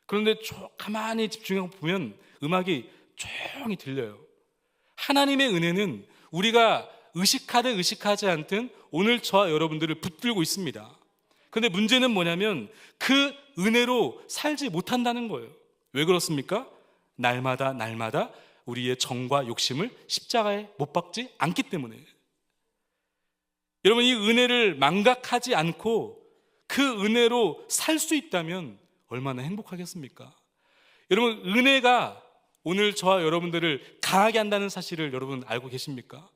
그런데 가만히 집중하고 보면 음악이 조용히 들려요. 하나님의 은혜는 우리가 의식하든 의식하지 않든 오늘 저와 여러분들을 붙들고 있습니다. 그런데 문제는 뭐냐면 그 은혜로 살지 못한다는 거예요. 왜 그렇습니까? 날마다 우리의 정과 욕심을 십자가에 못 박지 않기 때문에. 여러분, 이 은혜를 망각하지 않고 그 은혜로 살 수 있다면 얼마나 행복하겠습니까? 여러분, 은혜가 오늘 저와 여러분들을 강하게 한다는 사실을 여러분 알고 계십니까?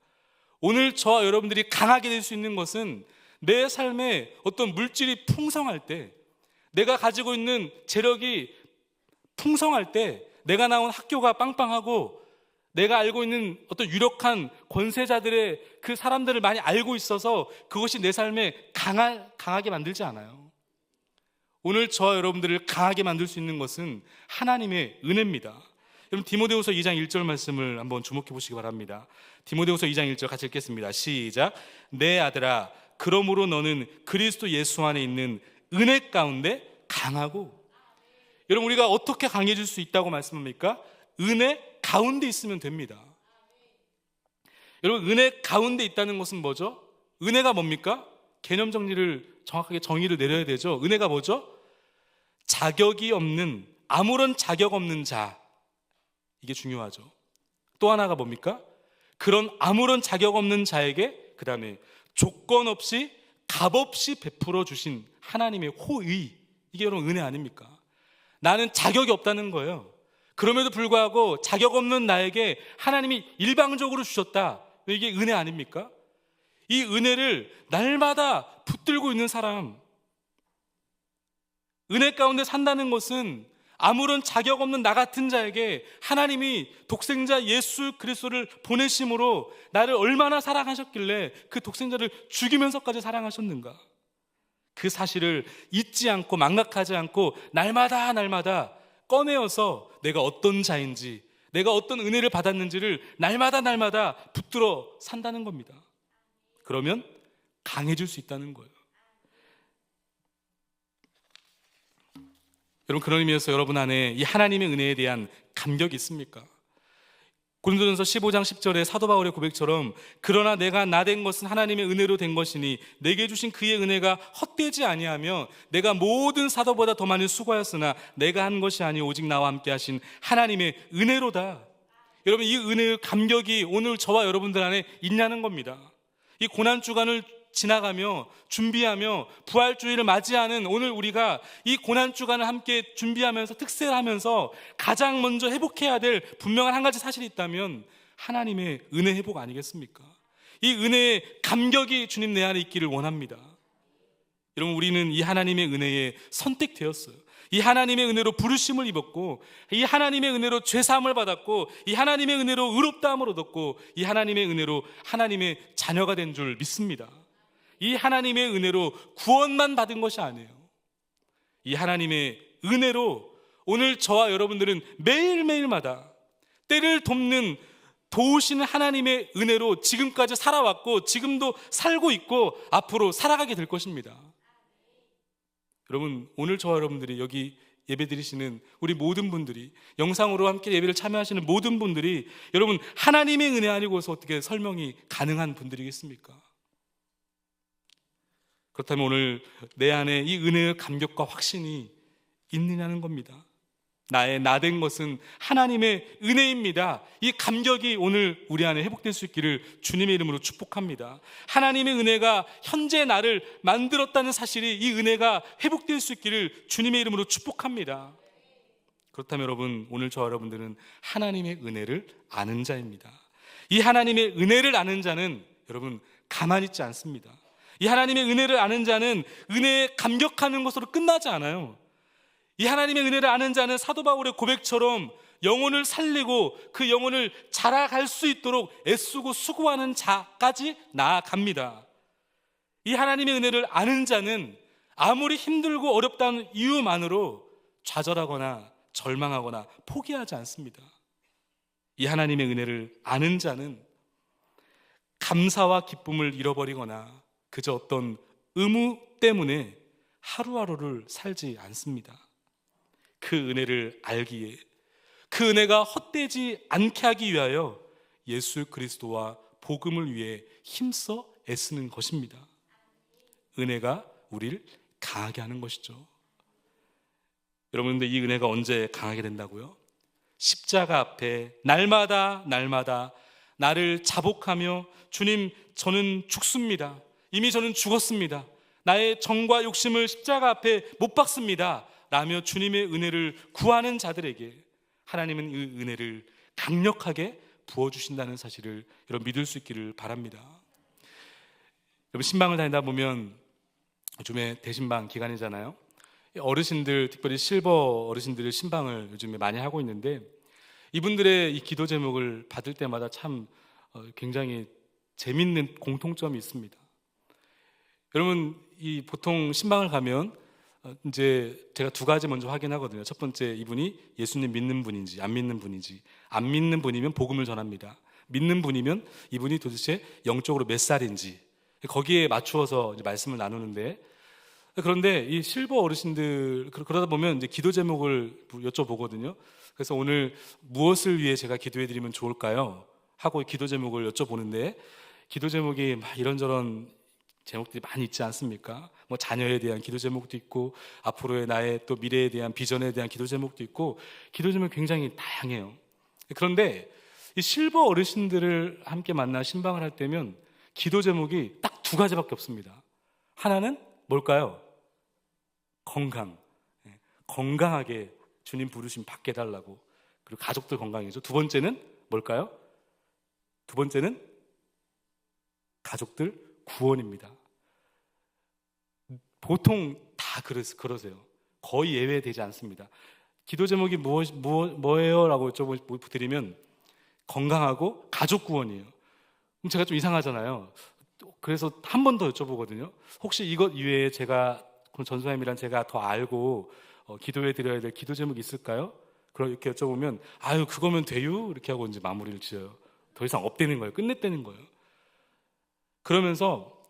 오늘 저와 여러분들이 강하게 될 수 있는 것은 내 삶에 어떤 물질이 풍성할 때, 내가 가지고 있는 재력이 풍성할 때, 내가 나온 학교가 빵빵하고 내가 알고 있는 어떤 유력한 권세자들의 그 사람들을 많이 알고 있어서 그것이 내 삶에 강하게 만들지 않아요. 오늘 저와 여러분들을 강하게 만들 수 있는 것은 하나님의 은혜입니다. 여러분 디모데후서 2장 1절 말씀을 한번 주목해 보시기 바랍니다. 디모데후서 2장 1절 같이 읽겠습니다. 시작. 내 아들아, 그러므로 너는 그리스도 예수 안에 있는 은혜 가운데 강하고. 여러분 우리가 어떻게 강해질 수 있다고 말씀합니까? 은혜 가운데 있으면 됩니다. 여러분 은혜 가운데 있다는 것은 뭐죠? 은혜가 뭡니까? 개념 정리를 정확하게 정의를 내려야 되죠. 은혜가 뭐죠? 자격이 없는, 아무런 자격 없는 자, 이게 중요하죠. 또 하나가 뭡니까? 그런 아무런 자격 없는 자에게 그 다음에 조건 없이 값없이 베풀어 주신 하나님의 호의, 이게 여러분 은혜 아닙니까? 나는 자격이 없다는 거예요. 그럼에도 불구하고 자격 없는 나에게 하나님이 일방적으로 주셨다. 이게 은혜 아닙니까? 이 은혜를 날마다 붙들고 있는 사람, 은혜 가운데 산다는 것은 아무런 자격 없는 나 같은 자에게 하나님이 독생자 예수 그리스도를 보내심으로 나를 얼마나 사랑하셨길래 그 독생자를 죽이면서까지 사랑하셨는가, 그 사실을 잊지 않고 망각하지 않고 날마다 꺼내어서 내가 어떤 자인지, 내가 어떤 은혜를 받았는지를 날마다 붙들어 산다는 겁니다. 그러면 강해질 수 있다는 거예요. 여러분 그런 의미에서 여러분 안에 이 하나님의 은혜에 대한 감격이 있습니까? 고린도전서 15장 10절에 사도 바울의 고백처럼 그러나 내가 나 된 것은 하나님의 은혜로 된 것이니 내게 주신 그의 은혜가 헛되지 아니하며 내가 모든 사도보다 더 많이 수고하였으나 내가 한 것이 아니 오직 나와 함께 하신 하나님의 은혜로다. 여러분 이 은혜의 감격이 오늘 저와 여러분들 안에 있냐는 겁니다. 이 고난주간을 지나가며 준비하며 부활주의를 맞이하는 오늘 우리가 이 고난주간을 함께 준비하면서 특세하면서 가장 먼저 회복해야 될 분명한 한 가지 사실이 있다면 하나님의 은혜 회복 아니겠습니까? 이 은혜의 감격이 주님 내 안에 있기를 원합니다. 여러분 우리는 이 하나님의 은혜에 선택되었어요. 이 하나님의 은혜로 부르심을 입었고 이 하나님의 은혜로 죄사함을 받았고 이 하나님의 은혜로 의롭다함을 얻었고 이 하나님의 은혜로 하나님의 자녀가 된 줄 믿습니다. 이 하나님의 은혜로 구원만 받은 것이 아니에요. 이 하나님의 은혜로 오늘 저와 여러분들은 매일매일마다 때를 돕는 도우시는 하나님의 은혜로 지금까지 살아왔고 지금도 살고 있고 앞으로 살아가게 될 것입니다. 여러분 오늘 저와 여러분들이 여기 예배 드리시는 우리 모든 분들이, 영상으로 함께 예배를 참여하시는 모든 분들이 여러분 하나님의 은혜 아니고서 어떻게 설명이 가능한 분들이겠습니까? 그렇다면 오늘 내 안에 이 은혜의 감격과 확신이 있느냐는 겁니다. 나의 나 된 것은 하나님의 은혜입니다. 이 감격이 오늘 우리 안에 회복될 수 있기를 주님의 이름으로 축복합니다. 하나님의 은혜가 현재 나를 만들었다는 사실이, 이 은혜가 회복될 수 있기를 주님의 이름으로 축복합니다. 그렇다면 여러분 오늘 저와 여러분들은 하나님의 은혜를 아는 자입니다. 이 하나님의 은혜를 아는 자는 여러분 가만히 있지 않습니다. 이 하나님의 은혜를 아는 자는 은혜에 감격하는 것으로 끝나지 않아요. 이 하나님의 은혜를 아는 자는 사도 바울의 고백처럼 영혼을 살리고 그 영혼을 자라갈 수 있도록 애쓰고 수고하는 자까지 나아갑니다. 이 하나님의 은혜를 아는 자는 아무리 힘들고 어렵다는 이유만으로 좌절하거나 절망하거나 포기하지 않습니다. 이 하나님의 은혜를 아는 자는 감사와 기쁨을 잃어버리거나 그저 어떤 의무 때문에 하루하루를 살지 않습니다. 그 은혜를 알기에, 그 은혜가 헛되지 않게 하기 위하여 예수 그리스도와 복음을 위해 힘써 애쓰는 것입니다. 은혜가 우리를 강하게 하는 것이죠. 여러분들 이 은혜가 언제 강하게 된다고요? 십자가 앞에 날마다 나를 자복하며 주님 저는 죽습니다. 이미 저는 죽었습니다. 나의 정과 욕심을 십자가 앞에 못 박습니다 라며 주님의 은혜를 구하는 자들에게 하나님은 이 은혜를 강력하게 부어주신다는 사실을 여러분 믿을 수 있기를 바랍니다. 여러분 신방을 다니다 보면 요즘에 대신방 기간이잖아요. 어르신들, 특별히 실버 어르신들의 신방을 요즘에 많이 하고 있는데 이분들의 이 기도 제목을 받을 때마다 참 굉장히 재밌는 공통점이 있습니다. 여러분, 이 보통 신방을 가면 이제 제가 두 가지 먼저 확인하거든요. 첫 번째, 이분이 예수님 믿는 분인지 안 믿는 분인지. 안 믿는 분이면 복음을 전합니다. 믿는 분이면 이분이 도대체 영적으로 몇 살인지, 거기에 맞추어서 이제 말씀을 나누는데, 그런데 이 실버 어르신들 그러다 보면 이제 기도 제목을 여쭤보거든요. 그래서 오늘 무엇을 위해 제가 기도해 드리면 좋을까요? 하고 기도 제목을 여쭤보는데, 기도 제목이 막 이런저런 제목들이 많이 있지 않습니까? 뭐 자녀에 대한 기도 제목도 있고, 앞으로의 나의 또 미래에 대한 비전에 대한 기도 제목도 있고, 기도 제목이 굉장히 다양해요. 그런데 이 실버 어르신들을 함께 만나 신방을 할 때면 기도 제목이 딱 두 가지밖에 없습니다. 하나는 뭘까요? 건강. 건강하게 주님 부르심 받게 해달라고. 그리고 가족들 건강이죠. 두 번째는 뭘까요? 두 번째는 가족들 구원입니다. 보통 다 그러세요. 거의 예외되지 않습니다. 기도 제목이 뭐예요? 라고 여쭤보면 건강하고 가족 구원이에요. 그럼 제가 좀 이상하잖아요. 그래서 한 번 더 여쭤보거든요. 혹시 이것 이외에 제가 전소님이랑 제가 더 알고 기도해 드려야 될 기도 제목이 있을까요? 그렇게 여쭤보면 아유 그거면 돼요? 이렇게 하고 이제 마무리를 지어요. 더 이상 없대는 거예요. 끝냈다는 거예요. 그러면서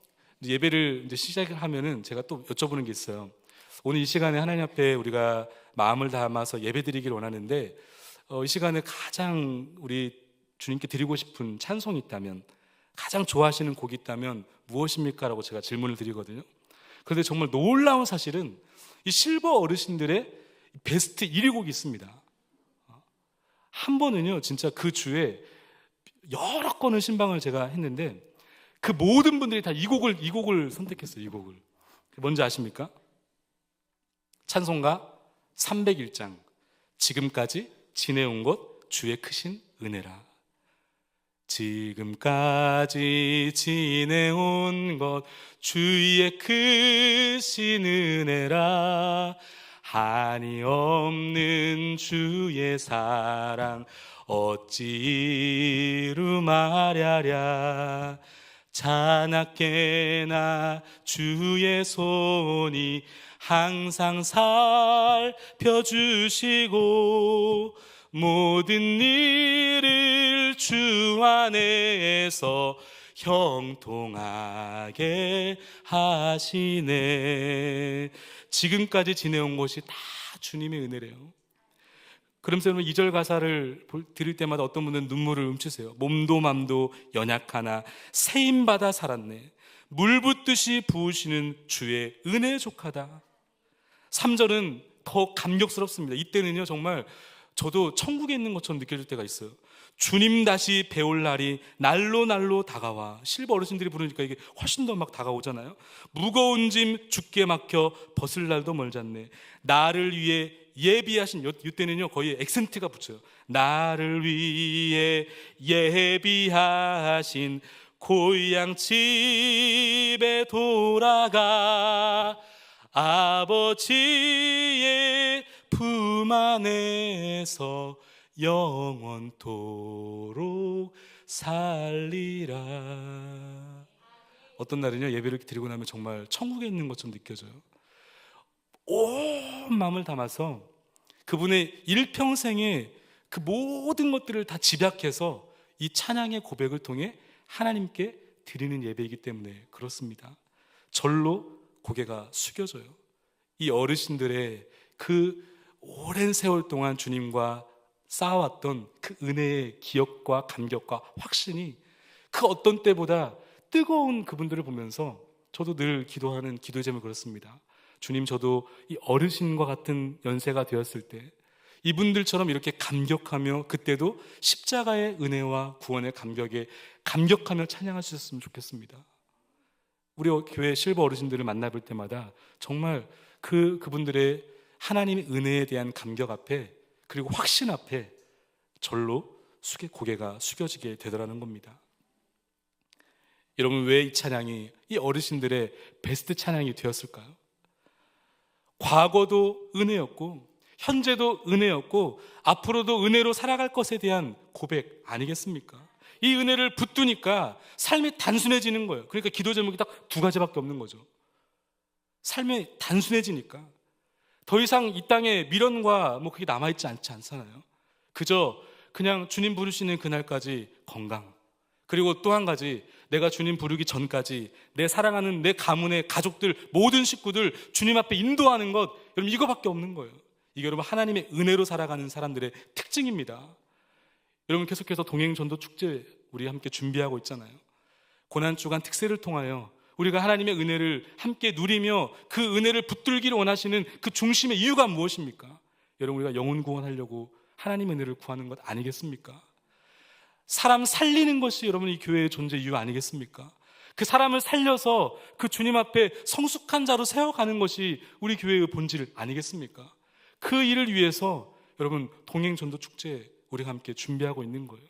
예배를 이제 시작을 하면은 제가 또 여쭤보는 게 있어요. 오늘 이 시간에 하나님 앞에 우리가 마음을 담아서 예배 드리기를 원하는데 이 시간에 가장 우리 주님께 드리고 싶은 찬송이 있다면, 가장 좋아하시는 곡이 있다면 무엇입니까? 라고 제가 질문을 드리거든요. 그런데 정말 놀라운 사실은 이 실버 어르신들의 베스트 1위 곡이 있습니다. 한 번은요 진짜 그 주에 여러 건을 신방을 제가 했는데 그 모든 분들이 다 이 곡을 선택했어요. 이 곡을. 뭔지 아십니까? 찬송가 301장 지금까지 지내온 것 주의 크신 은혜라. 지금까지 지내온 것 주의 크신 은혜라. 한이 없는 주의 사랑 어찌 이루 말하랴. 자나깨나 주의 손이 항상 살펴주시고 모든 일을 주 안에서 형통하게 하시네. 지금까지 지내온 것이 다 주님의 은혜래요. 그러면서 여러분 2절 가사를 들을 때마다 어떤 분은 눈물을 훔치세요. 몸도 맘도 연약하나 세임받아 살았네. 물 붓듯이 부으시는 주의 은혜 족하다. 3절은 더 감격스럽습니다. 이때는요 정말 저도 천국에 있는 것처럼 느껴질 때가 있어요. 주님 다시 배울 날이 날로 다가와. 실버 어르신들이 부르니까 이게 훨씬 더 막 다가오잖아요. 무거운 짐 죽게 막혀 벗을 날도 멀잖네. 나를 위해 예비하신, 이때는요 거의 액센트가 붙여요. 나를 위해 예비하신 고향 집에 돌아가 아버지의 품 안에서 영원토록 살리라. 어떤 날은요 예배를 드리고 나면 정말 천국에 있는 것처럼 느껴져요. 온 마음을 담아서 그분의 일평생의 그 모든 것들을 다 집약해서 이 찬양의 고백을 통해 하나님께 드리는 예배이기 때문에 그렇습니다. 절로 고개가 숙여져요. 이 어르신들의 그 오랜 세월 동안 주님과 쌓아왔던 그 은혜의 기억과 감격과 확신이 그 어떤 때보다 뜨거운 그분들을 보면서 저도 늘 기도하는 기도 제목이 그렇습니다. 주님, 저도 이 어르신과 같은 연세가 되었을 때 이분들처럼 이렇게 감격하며 그때도 십자가의 은혜와 구원의 감격에 감격하며 찬양할 수 있었으면 좋겠습니다. 우리 교회 실버 어르신들을 만나볼 때마다 정말 그분들의 하나님의 은혜에 대한 감격 앞에 그리고 확신 앞에 절로 고개가 숙여지게 되더라는 겁니다. 여러분, 왜 이 찬양이 이 어르신들의 베스트 찬양이 되었을까요? 과거도 은혜였고 현재도 은혜였고 앞으로도 은혜로 살아갈 것에 대한 고백 아니겠습니까? 이 은혜를 붙드니까 삶이 단순해지는 거예요. 그러니까 기도 제목이 딱 두 가지밖에 없는 거죠. 삶이 단순해지니까 더 이상 이 땅에 미련과 그게 남아있지 않잖아요. 그저 그냥 주님 부르시는 그날까지 건강, 그리고 또 한 가지, 내가 주님 부르기 전까지 내 사랑하는 내 가문의 가족들, 모든 식구들 주님 앞에 인도하는 것, 여러분 이거밖에 없는 거예요. 이게 여러분 하나님의 은혜로 살아가는 사람들의 특징입니다. 여러분 계속해서 동행전도 축제 우리 함께 준비하고 있잖아요. 고난주간 특세를 통하여 우리가 하나님의 은혜를 함께 누리며 그 은혜를 붙들기를 원하시는 그 중심의 이유가 무엇입니까? 여러분 우리가 영혼 구원하려고 하나님의 은혜를 구하는 것 아니겠습니까? 사람 살리는 것이 여러분 이 교회의 존재 이유 아니겠습니까? 그 사람을 살려서 그 주님 앞에 성숙한 자로 세워가는 것이 우리 교회의 본질 아니겠습니까? 그 일을 위해서 여러분 동행전도 축제 우리가 함께 준비하고 있는 거예요.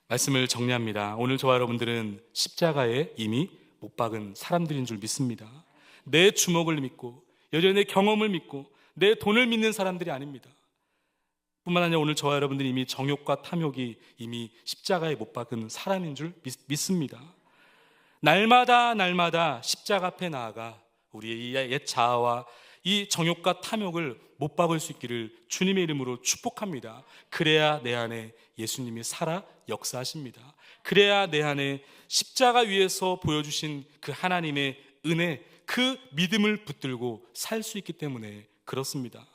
말씀을 정리합니다. 오늘 저와 여러분들은 십자가에 이미 못 박은 사람들인 줄 믿습니다. 내 주먹을 믿고 여전히 내 경험을 믿고 내 돈을 믿는 사람들이 아닙니다. 뿐만 아니라 오늘 저와 여러분들이 이미 정욕과 탐욕이 이미 십자가에 못 박은 사람인 줄 믿습니다. 날마다 십자가 앞에 나아가 우리의 옛 자아와 이 정욕과 탐욕을 못 박을 수 있기를 주님의 이름으로 축복합니다. 그래야 내 안에 예수님이 살아 역사하십니다. 그래야 내 안에 십자가 위에서 보여주신 그 하나님의 은혜, 그 믿음을 붙들고 살 수 있기 때문에 그렇습니다.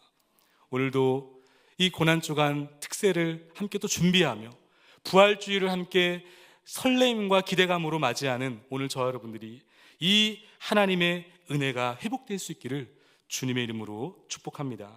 오늘도 이 고난주간 특세를 함께 또 준비하며 부활주의를 함께 설레임과 기대감으로 맞이하는 오늘 저와 여러분들이 이 하나님의 은혜가 회복될 수 있기를 주님의 이름으로 축복합니다.